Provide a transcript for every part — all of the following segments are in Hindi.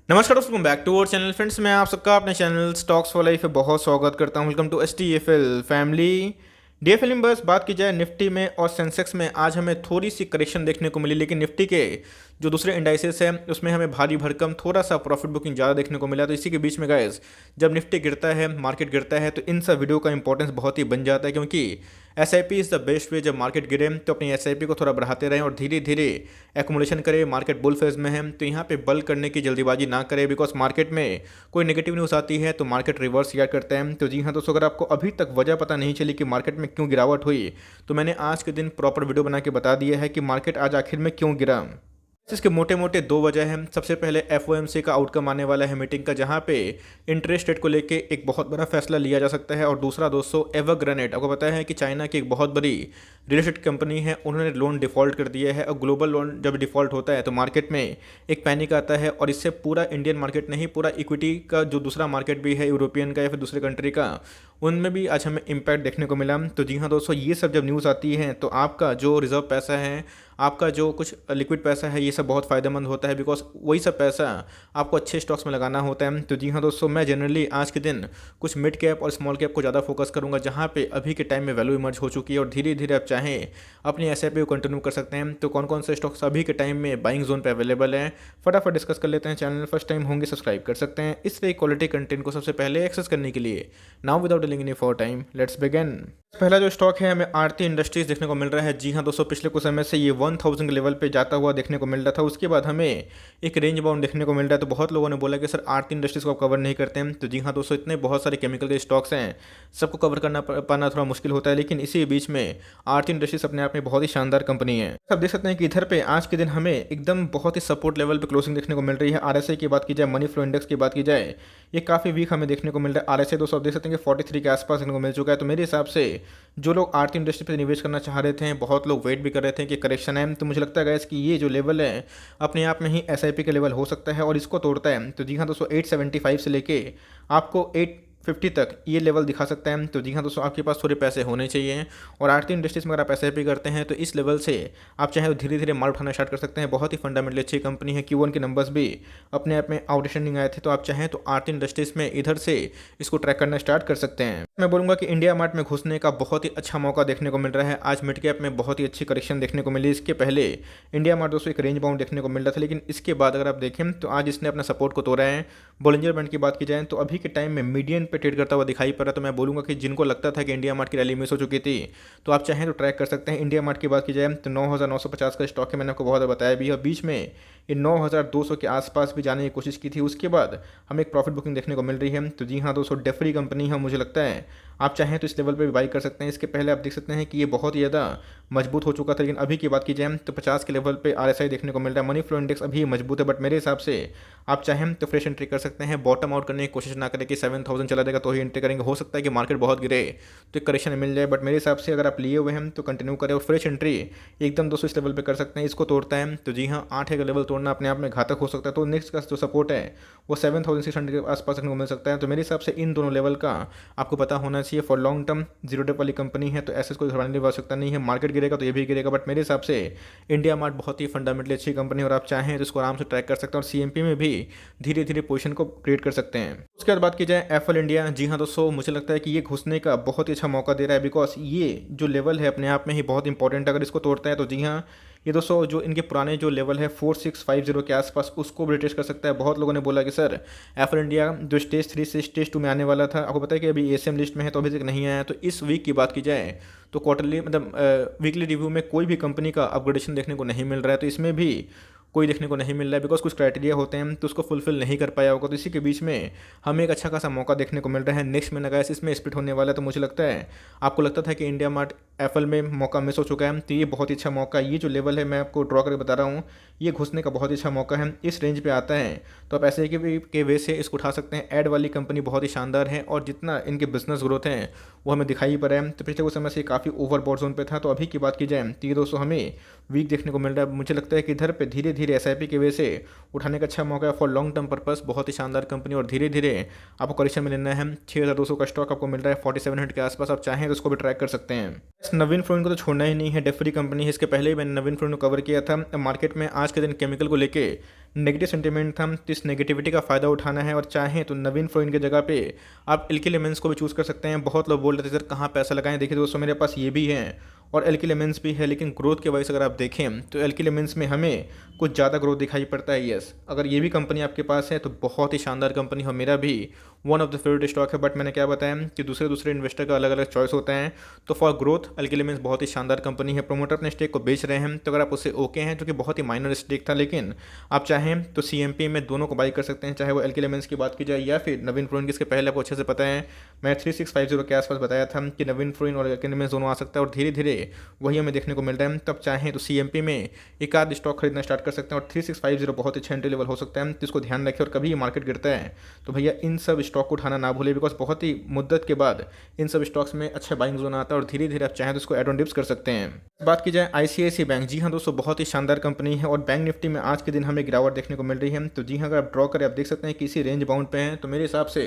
नमस्कार दोस्तों, back to our channel friends. मैं आप सबका अपने चैनल स्टॉक्स फॉर लाइफ पे बहुत स्वागत करता हूं। Welcome to STFL family. DFL में बस बात की जाए निफ्टी में और सेंसेक्स में, आज हमें थोड़ी सी करेक्शन देखने को मिली, लेकिन निफ्टी के जो दूसरे इंडाइसेस हैं उसमें हमें भारी भरकम थोड़ा सा प्रॉफिट बुकिंग ज़्यादा देखने को मिला। तो इसी के बीच में गाइस, जब निफ्टी गिरता है, मार्केट गिरता है, तो इन सब वीडियो का इंपॉर्टेंस बहुत ही बन जाता है, क्योंकि SIP is the best way. जब मार्केट गिरे तो अपनी SIP को थोड़ा बढ़ाते रहें और धीरे धीरे एकोमोडेशन करें। मार्केट बुल फेज में है तो यहाँ पे बल करने की जल्दीबाजी ना करें, बिकॉज मार्केट में कोई नेगेटिव न्यूज़ आती है तो मार्केट रिवर्स रिएक्ट करते हैं। तो जी हाँ दोस्तों, अगर आपको अभी तक वजह पता नहीं चली कि मार्केट में क्यों गिरावट हुई, तो मैंने आज के दिन प्रॉपर वीडियो बना के बता दिया है कि मार्केट आज आखिर में क्यों गिरा। इसके मोटे मोटे दो वजह हैं। सबसे पहले FOMC का आउटकम आने वाला है मीटिंग का, जहां पे इंटरेस्ट रेट को लेके एक बहुत बड़ा फैसला लिया जा सकता है। और दूसरा दोस्तों, एवरग्रेनेट, आपको पता है कि चाइना की एक बहुत बड़ी रियल एस्टेट कंपनी है, उन्होंने लोन डिफ़ॉल्ट कर दिया है। और ग्लोबल लोन जब डिफ़ॉल्ट होता है तो मार्केट में एक पैनिक आता है, और इससे पूरा इंडियन मार्केट नहीं, पूरा इक्विटी का जो दूसरा मार्केट भी है, यूरोपियन का या फिर दूसरे कंट्री का, उनमें भी आज हमें इम्पैक्ट देखने को मिला। तो जी हाँ दोस्तों, ये सब जब न्यूज़ आती है तो आपका जो रिजर्व पैसा है, आपका जो कुछ लिक्विड पैसा है, ये सब बहुत फ़ायदेमंद होता है, बिकॉज वही सब पैसा आपको अच्छे स्टॉक्स में लगाना होता है। तो जी हाँ दोस्तों, मैं जनरली आज के दिन कुछ मिड कैप और स्मॉल कैप को ज़्यादा फोकस करूंगा, जहाँ पे अभी के टाइम में वैल्यू इमर्ज हो चुकी है और धीरे धीरे आप चाहें अपनी SIP को कंटिन्यू कर सकते हैं। तो कौन कौन से स्टॉक्स अभी के टाइम में बाइंग जोन पे अवेलेबल हैं, फटाफट डिस्कस कर लेते हैं। चैनल फर्स्ट टाइम होंगे सब्सक्राइब कर सकते हैं इस तरह क्वालिटी कंटेंट को सबसे पहले एक्सेस करने के लिए। Now without delaying any for time, let's begin. पहला जो स्टॉक है, हमें आरती इंडस्ट्रीज देखने को मिल रहा है। जी हाँ दोस्तों, पिछले कुछ समय से ये 1000 के लेवल पे जाता हुआ देखने को मिल रहा था। उसके बाद हमें एक रेंज बाउंड देखने को मिल रहा है। तो बहुत लोगों ने बोला कि सर आरती इंडस्ट्रीज को आप कवर नहीं करते हैं। तो जी हाँ दोस्तों, इतने बहुत सारे केमिकल के स्टॉक्स हैं, सबको कवर करना पाना थोड़ा मुश्किल होता है, लेकिन इसी बीच में आरती इंडस्ट्रीज अपने आप में बहुत ही शानदार कंपनी है। आप देख सकते हैं कि इधर पे आज के दिन हमें एकदम बहुत ही सपोर्ट लेवल पे क्लोजिंग देखने को मिल रही है। RSI की बात की जाए, मनी फ्लो इंडेक्स की बात की जाए, ये काफ़ी वीक हमें देखने को मिल रहा है। RSI दोस्तों आप देख सकते हैं कि 43 के आसपास देखने को मिल चुका है। तो मेरे हिसाब से जो लोग आरती इंडस्ट्री पे निवेश करना चाह रहे थे, बहुत लोग वेट भी कर रहे थे कि करेक्शन है, तो मुझे लगता है गैस कि ये जो लेवल है अपने आप में ही SIP का लेवल हो सकता है और इसको तोड़ता है। तो जी हाँ दोस्तों, 875 से लेके आपको 850 तक ये लेवल दिखा सकता है। तो जी हाँ दोस्तों, आपके पास थोड़े पैसे होने चाहिए, और आरती इंडस्ट्रीज में अगर आप SIP करते हैं तो इस लेवल से आप चाहे तो धीरे धीरे माल उठाना स्टार्ट कर सकते हैं। बहुत ही फंडामेंटली अच्छी कंपनी है। Q1 के नंबर्स भी अपने आप में आउटस्टैंडिंग आए थे। तो आप चाहें तो आरती इंडस्ट्रीज में इधर से इसको ट्रैक करना स्टार्ट कर सकते हैं। मैं बोलूँगा कि इंडिया मार्ट में घुसने का बहुत ही अच्छा मौका देखने को मिल रहा है। आज मिड कैप में बहुत ही अच्छी करेक्शन देखने को मिली। इसके पहले इंडिया मार्ट दोस्तों एक रेंज बाउंड देखने को मिल रहा था, लेकिन इसके बाद अगर आप देखें तो आज इसने अपना सपोर्ट को तोड़ा है। बॉलिंजर बैंड की बात की जाए तो अभी के टाइम में मीडियन पे ट्रेड करता हुआ दिखाई पड़ रहा है। तो मैं बोलूँगा कि जिनको लगता था कि इंडिया मार्ट की रैली मिस हो चुकी थी, तो आप चाहें तो ट्रैक कर सकते हैं। इंडिया मार्ट की बात की जाए तो 9950 का स्टॉक है, मैंने आपको बहुत बताया भी, और बीच में ये 9200 के आसपास भी जाने की कोशिश की थी। उसके बाद हमें एक प्रॉफिट बुकिंग देखने को मिल रही है। तो जी हाँ दोस्तों, डेफरी कंपनी है, मुझे लगता है आप चाहें तो इस लेवल पे भी बाई कर सकते हैं। इसके पहले आप देख सकते हैं कि ये बहुत ही ज़्यादा मजबूत हो चुका था, लेकिन अभी की बात की जाए तो 50 के लेवल पे RSI देखने को मिल रहा है। मनी फ्लो इंडेक्स अभी मजबूत है, बट मेरे हिसाब से आप चाहें तो फ्रेश एंट्री कर सकते हैं। बॉटम आउट करने की कोशिश ना करें कि 7000 चला देगा तो ही एंट्री करेंगे। हो सकता है कि मार्केट बहुत गिरे तो एक करेक्शन मिल जाए, बट मेरे हिसाब से अगर आप लिए हुए हैं तो कंटिन्यू करें, और फ्रेश एंट्री एकदम दोस्तों इस लेवल पे कर सकते हैं। इसको तोड़ता है तो जी हाँ, 8 का लेवल तोड़ना अपने आप में घातक हो सकता है। तो नेक्स्ट का जो सपोर्ट है वो 7600 के आसपास देखने को मिल सकता है। तो मेरे हिसाब से इन दोनों लेवल का आपको पता होना चाहिए। For long term zero debt वाली कंपनी है, तो ऐसे कोई घबराने की आवश्यकता नहीं है। मार्केट गिरेगा तो ये भी गिरेगा, बट मेरे हिसाब से इंडिया मार्ट बहुत ही फंडामेंटली अच्छी कंपनी है, और आप चाहें तो इसको आराम से ट्रैक कर सकते हैं, और CMP में भी धीरे धीरे पोजीशन को क्रिएट कर सकते हैं। उसके बाद बात की जाए एफएल इंडिया, जी हाँ दोस्तों, मुझे लगता है कि ये घुसने का बहुत ही अच्छा मौका दे रहा है, बिकॉज ये जो लेवल है अपने आप में ही बहुत इंपॉर्टेंट है। अगर इसको तोड़ता है तो जी हाँ, ये दोस्तों जो इनके पुराने जो लेवल है 4650 के आसपास, उसको भी टेस्ट कर सकता है। बहुत लोगों ने बोला कि सर एफएल इंडिया जो स्टेज 3 से स्टेज 2 में आने वाला था, आपको पता है कि अभी ASM लिस्ट में है तो अभी तक नहीं आया। तो इस वीक की बात की जाए तो क्वार्टरली मतलब वीकली रिव्यू में कोई भी कंपनी का अपग्रेडेशन देखने को नहीं मिल रहा है। तो इसमें भी कोई देखने को नहीं मिल रहा है, बिकॉज कुछ क्राइटेरिया होते हैं तो उसको फुलफिल नहीं कर पाया होगा। तो इसी के बीच में हमें एक अच्छा खासा मौका देखने को मिल रहा है। नेक्स्ट में अगर इसमें स्प्लिट होने वाला है तो मुझे लगता है, आपको लगता था कि इंडिया मार्ट एप्पल में मौका मिस हो चुका है, तो ये बहुत ही अच्छा मौका, ये जो लेवल है मैं आपको ड्रॉ करके बता रहा हूँ, ये घुसने का बहुत ही अच्छा मौका है। इस रेंज पे आता है तो आप ऐसे के वे से इसको उठा सकते हैं। एड वाली कंपनी बहुत ही शानदार है, और जितना इनके बिजनेस ग्रोथ है वो हमें दिखाई पड़ा है। तो पिछले कुछ समय से काफ़ी ओवरबॉट जोन पे था, तो अभी की बात की जाए तो ये दोस्तों हमें वीक देखने को मिल रहा है। मुझे लगता है कि इधर पे धीरे धीरे SIP के वे से उठाने का अच्छा मौका है फॉर लॉन्ग टर्म पर्पस। बहुत ही शानदार कंपनी, और धीरे धीरे आपको करेक्शन में लेना है। 6200 का स्टॉक आपको मिल रहा है 4700 के आसपास, आप चाहें तो उसको भी ट्रैक कर सकते हैं। नवीन फ्लोरिन को तो छोड़ना ही नहीं है, डेफरी कंपनी है। इसके पहले ही मैंने नवीन फ्लोरिन को कवर किया था। मार्केट में आज के दिन केमिकल को लेके नेगेटिव सेंटीमेंट था, तो इस नेगेटिविटी का फ़ायदा उठाना है और चाहें तो नवीन फ्लोइन की जगह पे आप एल्की लेमेंस को भी चूज़ कर सकते हैं। बहुत लोग बोल रहे थे सर कहाँ पैसा लगाएं, देखिए दोस्तों मेरे पास ये भी है और एल्की लेमेंस भी है, लेकिन ग्रोथ के वजह से अगर आप देखें तो एल्की लेमेंस में हमें कुछ ज़्यादा ग्रोथ दिखाई पड़ता है। यस, अगर ये भी कंपनी आपके पास है तो बहुत ही शानदार कंपनी है, मेरा भी one of the favourite stock है। बट मैंने क्या बताया कि दूसरे दूसरे इन्वेस्टर का अलग अलग चॉइस होता है, तो फॉर ग्रोथ एल्की लेमेंस बहुत ही शानदार कंपनी है। प्रोमोटर अपने स्टेक को बेच रहे हैं, तो अगर आप उससे ओके हैं, जो कि बहुत ही माइनर स्टेक था, लेकिन आप चाहें तो CMP में दोनों को बाई कर सकते हैं, चाहे वो एल्की लेमेंस की बात की जाए या फिर नवीन फ्लोइन। इसके पहले आपको अच्छे से पता है, मैं 3650 के आसपास बताया था कि नवीन फ्लोइन और एल्की लेमेंस दोनों आ सकता है और धीरे धीरे वही हमें देखने को मिल रहा है। तब चाहें तो CMP में एक आध स्टॉक खरीदना स्टार्ट कर सकते हैं और 3650 बहुत अच्छा एंट्री लेवल हो सकता है, तो इसको ध्यान रखें। और कभी ये मार्केट गिरता है तो भैया इन सब स्टॉक को उठाना ना भूले, बिकॉज बहुत ही मुद्दत के बाद इन सब स्टॉक्स में अच्छा बाइंग जोन आता है और धीरे धीरे आप चाहें तो इसको एड ऑन डिप्स कर सकते हैं। बात की जाए ICICI बैंक, जी हाँ दोस्तों बहुत ही शानदार कंपनी है और बैंक निफ्टी में आज के दिन हमें गिरावट देखने को मिल रही है। तो जी हाँ, अगर आप ड्रॉ करें आप देख सकते हैं कि इसी रेंज बाउंड पे हैं, तो मेरे हिसाब से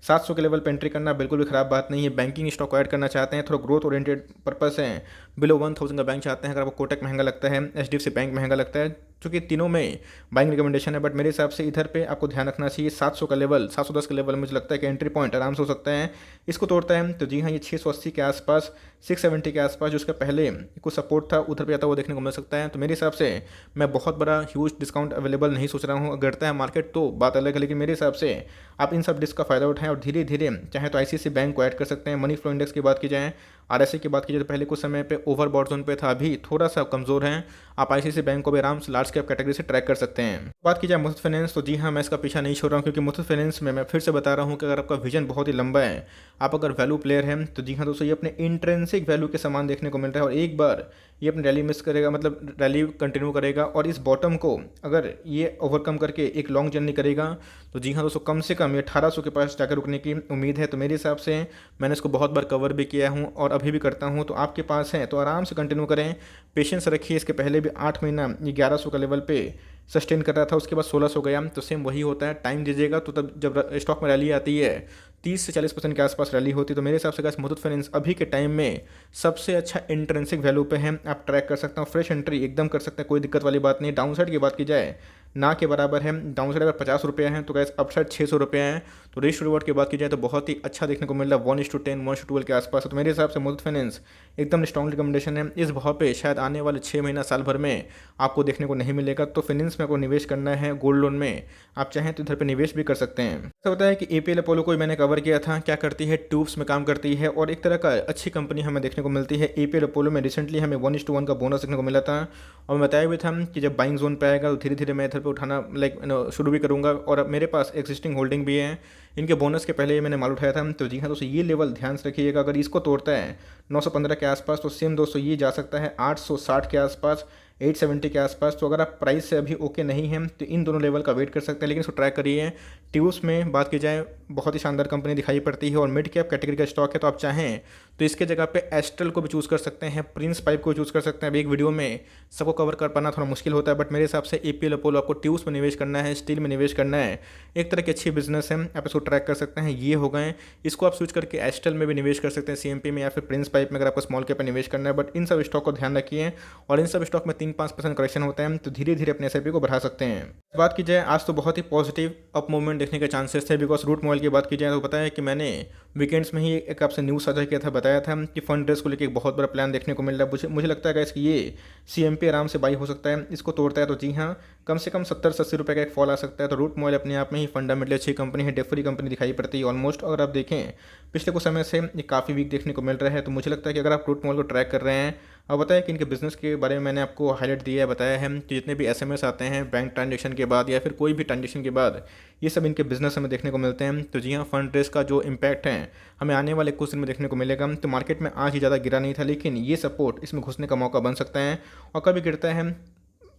700 के लेवल पे एंट्री करना बिल्कुल भी खराब बात नहीं है। बैंकिंग स्टॉक को ऐड करना चाहते हैं, थोड़ा ग्रोथ ओरिएंटेड पर्पस है, बिलो 1000 का बैंक चाहते हैं, अगर आपको कोटक महंगा लगता है, HDFC बैंक महंगा लगता है, चूँकि तीनों में बाइंग रिकमेंडेशन है, बट मेरे हिसाब से इधर पे आपको ध्यान रखना चाहिए 700 का लेवल, 710 का लेवल मुझे लगता है कि एंट्री पॉइंट आराम से हो सकता है। इसको तोड़ता है तो जी हाँ, ये 680 के आसपास, 670 के आसपास जो उसका पहले कुछ सपोर्ट था उधर पे आता वो देखने को मिल सकता है। तो मेरे हिसाब से मैं बहुत बड़ा ह्यूज डिस्काउंट अवेलेबल नहीं सोच रहा हूँ, गिरता है मार्केट तो बात अलग है, लेकिन मेरे हिसाब से आप इन सब डिस्क का फायदा उठाएं और धीरे धीरे चाहे तो ICICI बैंक को ऐड कर सकते हैं। मनी फ्लो इंडेक्स की बात की जाए, RSI की बात की जाए तो पहले कुछ समय पे ओवरबॉट जोन पे था, अभी थोड़ा सा कमज़ोर है। आप ICICI बैंक को भी आराम से लार्ज कैप कैटेगरी से ट्रैक कर सकते हैं। बात की जाए मुथूट फाइनेंस, तो जी हाँ मैं इसका पीछा नहीं छोड़ रहा हूँ, क्योंकि मुथूट फाइनेंस में मैं फिर से बता रहा हूँ कि अगर आपका विजन बहुत ही लंबा है, आप अगर वैल्यू प्लेयर हैं, तो जी हाँ दोस्तों ये अपने इंट्रेंसिक वैल्यू के समान देखने को मिल रहा है और एक बार ये अपनी रैली मिस करेगा, मतलब रैली कंटिन्यू करेगा और इस बॉटम को अगर ये ओवरकम करके एक लॉन्ग जर्नी करेगा, तो जी हाँ दोस्तों कम से कम ये 1800 के पास जाकर रुकने की उम्मीद है। तो मेरे हिसाब से मैंने इसको बहुत बार कवर भी किया हूँ और अभी भी करता हूँ, तो आपके पास है तो आराम से कंटिन्यू करें, पेशेंस रखिए। इसके पहले भी 8 महीना ये 1100 का लेवल पे सस्टेन कर रहा था, उसके बाद 1600 गया, तो सेम वही होता है, टाइम दीजिएगा। तो तब जब स्टॉक में रैली आती है 30 से 40% के आसपास रैली होती है, तो मेरे हिसाब से गाइस मुथूट फाइनेंस अभी के टाइम में सबसे अच्छा इंट्रेंसिक वैल्यू पे है, आप ट्रैक कर सकते हैं, फ्रेश एंट्री एकदम कर सकते हैं, कोई दिक्कत वाली बात नहीं। डाउन साइड की बात की जाए ना के बराबर है, डाउन साइड अगर 50 रुपये हैं तो गैस अपसाइड 600 रुपये हैं। तो रिस्क रिवॉर्ड की बात की जाए तो बहुत ही अच्छा देखने को मिल रहा है, 1:10 1:12 के आसपास। तो मेरे हिसाब से मुथूट फाइनेंस एकदम स्ट्रॉन्ग रिकमेंडेशन है। इस भाव पे शायद आने वाले 6 महीना साल भर में आपको देखने को नहीं मिलेगा। तो फाइनेंस में आपको निवेश करना है, गोल्ड लोन में आप चाहें तो इधर पे निवेश भी कर सकते हैं। ऐसा होता है कि APL अपोलो को मैंने कवर किया था, क्या करती है, ट्यूब्स में काम करती है और एक तरह का अच्छी कंपनी हमें देखने को मिलती है। APL अपोलो में रिसेंटली हमें 1:1 का बोनस देखने को मिला था और मैं बताया भी था कि जब बाइंग जोन पे आएगा तो धीरे धीरे मैं इधर पे उठाना शुरू भी करूँगा और मेरे पास एग्जिस्टिंग होल्डिंग भी है। इनके बोनस के पहले ही मैंने माल उठाया था। तो जी हाँ दोस्तों ये लेवल ध्यान से रखिएगा, अगर इसको तोड़ता है 915 के आसपास, तो सेम दोस्तों ये जा सकता है 860 के आसपास, 870 के आसपास। तो अगर आप प्राइस से अभी ओके नहीं हैं तो इन दोनों लेवल का वेट कर सकते हैं, लेकिन इसको ट्रैक करिए। ट्यूब्स में बात की जाए बहुत ही शानदार कंपनी दिखाई पड़ती है और मिड कैप कैटेगरी का स्टॉक है, तो आप चाहें तो इसके जगह पे एस्ट्रल को भी चूज़ कर सकते हैं, प्रिंस पाइप को चूज़ कर सकते हैं। अभी एक वीडियो में सबको कवर कर पाना थोड़ा मुश्किल होता है, बट मेरे हिसाब से APL अपोलो आपको ट्यूब्स में निवेश करना है, स्टील में निवेश करना है, एक तरह की अच्छी बिजनेस है, आप इसको ट्रैक कर सकते हैं। ये हो गए, इसको आप स्विच करके एस्ट्रल में भी निवेश कर सकते हैं, CMP में या फिर प्रिंस पाइप में अगर आपको स्मॉल कैप में निवेश करना है। बट इन सब स्टॉक को ध्यान रखिए और इन सब स्टॉक में 3-5% करेक्शन होता है, तो धीरे धीरे अपने SIP को बढ़ा सकते हैं। बात की जाए आज तो बहुत ही पॉजिटिव अप मूवमेंट देखने के चांसेस थे, बिकॉज रूट मोबाइल की बात की जाए तो पता है कि मैंने वीकेंड्स में ही एक आपसे न्यूज़ साझा किया था, बताया था कि फंड रेस को लेकर एक बहुत बड़ा प्लान देखने को मिल रहा है। मुझे लगता है कि ये CMP आराम से बाई हो सकता है, इसको तोड़ता है तो जी हाँ कम से कम 70-80 रुपये का एक फॉल आ सकता है। तो रूट मोबाइल अपने आप में ही फंडामेंटली अच्छी कंपनी है, डेफरी कंपनी दिखाई पड़ती है ऑलमोस्ट। अगर आप देखें पिछले कुछ समय से ये काफ़ी वीक देखने को मिल रहा है, तो मुझे लगता है कि अगर आप रूट मोबाइल को ट्रैक कर रहे हैं, अब बताया कि इनके बिजनेस के बारे में मैंने आपको हाईलाइट दिया है, बताया है कि जितने भी SMS आते हैं बैंक ट्रांजेक्शन के बाद या फिर कोई भी ट्रांजेक्शन के बाद, ये सब इनके बिजनेस हमें देखने को मिलते हैं। तो जी हाँ फंड रेस का जो इम्पैक्ट है हमें आने वाले कुछ दिन में देखने को मिलेगा। तो मार्केट में आज ही ज़्यादा गिरा नहीं था, लेकिन ये सपोर्ट इसमें घुसने का मौका बन सकता है और कभी गिरता है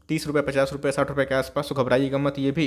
30 रुपये, 50 रुपये, 60 रुपये के आसपास, तो घबराइएगा मत। ये भी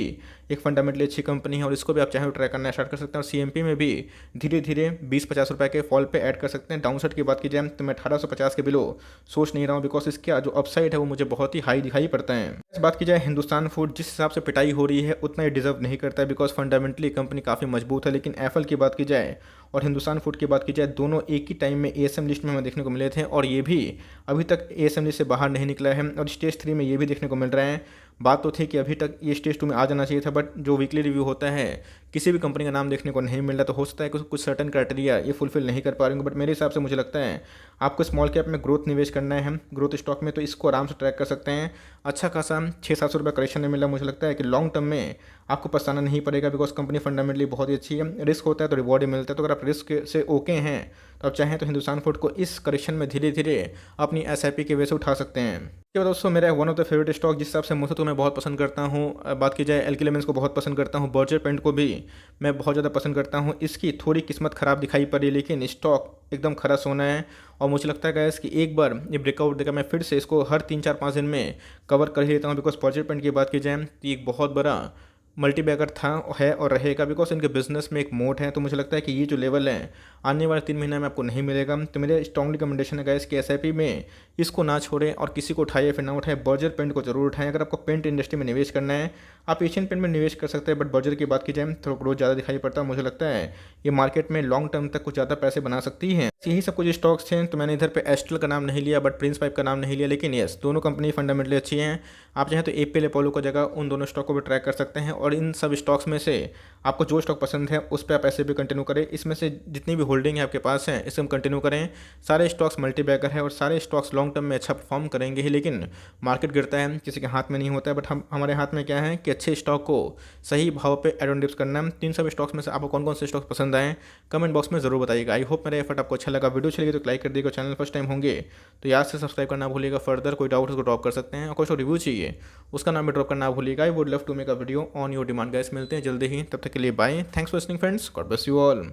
एक फंडामेंटली अच्छी कंपनी है और इसको भी आप चाहे तो ट्राई करना स्टार्ट कर सकते हैं। और CMP में भी धीरे धीरे 20-50 रुपये के फॉल पे ऐड कर सकते हैं। डाउन साइड की बात की जाए तो मैं 1850 के बिलो सोच नहीं रहा हूँ, बिकॉज इसका जो अपसाइड है वो मुझे बहुत ही हाई दिखाई पड़ता है। इस बात की जाए हिंदुस्तान फूड जिस हिसाब से पिटाई हो रही है उतना ही डिजर्व नहीं करता है, बिकॉज फंडामेंटली कंपनी काफ़ी मजबूत है। लेकिन एफएल की बात की जाए और हिंदुस्तान फूड की बात की जाए, दोनों एक ही टाइम में ASM लिस्ट में हमें देखने को मिले थे और ये भी अभी तक ASM लिस्ट से बाहर नहीं निकला है और स्टेज 3 में ये भी देखने को मिल रहा है। बात तो थी कि अभी तक ये स्टेज 2 में आ जाना चाहिए था, बट जो वीकली रिव्यू होता है किसी भी कंपनी का नाम देखने को नहीं मिल रहा, तो हो सकता है कि कुछ सर्टन क्राइटेरिया ये फुलफिल नहीं कर पा रहे होंगे। बट मेरे हिसाब से मुझे लगता है आपको स्मॉल कैप में ग्रोथ निवेश करना है, ग्रोथ स्टॉक में, तो इसको आराम से ट्रैक कर सकते हैं। अच्छा खासा 600-700 रुपये करेक्शन में मिला, मुझे लगता है कि लॉन्ग टर्म में आपको पछताना नहीं पड़ेगा, बिकॉज कंपनी फंडामेंटली बहुत ही अच्छी है। रिस्क होता है तो रिवॉर्ड ही मिलता है, तो अगर आप रिस्क से ओके हैं तो आप चाहें तो हिंदुस्तान फूड को इस करेक्शन में धीरे धीरे अपनी एसआईपी के वे से उठा सकते हैं। इसके बाद दोस्तों मेरा one of the favourite stock जिस हिसाब से मुझे तो मैं बहुत पसंद करता हूँ, बात की जाए एल्केन लिमिटेड को बहुत पसंद करता हूँ, बर्जर पेंट को भी मैं बहुत ज़्यादा पसंद करता हूँ। इसकी थोड़ी किस्मत ख़राब दिखाई पड़ी, लेकिन स्टॉक एकदम खरा सोना है, और मुझे लगता है गाइस कि एक बार ये ब्रेकआउट देगा, मैं फिर से इसको हर 3-4-5 दिन में कवर कर ही लेता हूँ, बिकॉज बर्जर पेंट की बात की जाए तो एक बहुत बड़ा मल्टीबैगर था, है और रहेगा, बिकॉज इनके बिजनेस में एक मोड है। तो मुझे लगता है कि ये जो लेवल है आने वाले 3 महीने में आपको नहीं मिलेगा। तो मेरे स्ट्रॉन्ग रिकमेंडेशन है गाइस कि एसआईपी में इसको ना छोड़ें, और किसी को उठाइए फिर ना उठाएं, बर्जर पेंट को जरूर उठाएं। अगर आपको पेंट इंडस्ट्री में निवेश करना है आप एशियन पेंट में निवेश कर सकते हैं, बट बर्जर की बात की जाए तो ग्रोथ ज़्यादा दिखाई पड़ता है। मुझे लगता है ये मार्केट में लॉन्ग टर्म तक कुछ ज़्यादा पैसे बना सकती है। यही सब कुछ स्टॉक्स थे, तो मैंने इधर पे एस्ट्रल का नाम नहीं लिया, बट प्रिंस पाइप का नाम नहीं लिया, लेकिन यस दोनों कंपनी फंडामेंटली अच्छी हैं। आप चाहें तो एपीएल अपोलो की जगह उन दोनों स्टॉक को भी ट्रैक कर सकते हैं, और इन सब स्टॉक्स में से आपको जो स्टॉक पसंद है उस पर आप ऐसे भी कंटिन्यू करें। इसमें से जितनी भी होल्डिंग है आपके पास है इसे हम कंटिन्यू करें। सारे स्टॉक्स मल्टीबैगर है और सारे स्टॉक्स लॉन्ग टर्म में अच्छा परफॉर्म करेंगे ही, लेकिन मार्केट गिरता है, किसी के हाथ में नहीं होता है। बट हमारे हाथ में क्या है कि अच्छे स्टॉक को सही भाव पे एड ऑन डिप्स करना है। तीन सब स्टॉक्स में से आपको कौन कौन से स्टॉक्स पसंद आए कमेंट बॉक्स में जरूर बताइएगा। आई होप मेरा एफर्ट आपको अच्छा लगा। वीडियो अच्छी लगी तो लाइक कर दीजिएगा, चैनल फर्स्ट टाइम होंगे तो याद से सब्सक्राइब करना भूलिएगा। फर्दर कोई डाउट उसको ड्रॉप कर सकते हैं, और कुछ रिव्यू चाहिए उसका नाम भी ड्रॉप करना भूलिएगा। I would love to make a video on your demand. Guys मिलते हैं जल्दी ही, तब तक के लिए bye. Thanks for listening friends, God bless you all.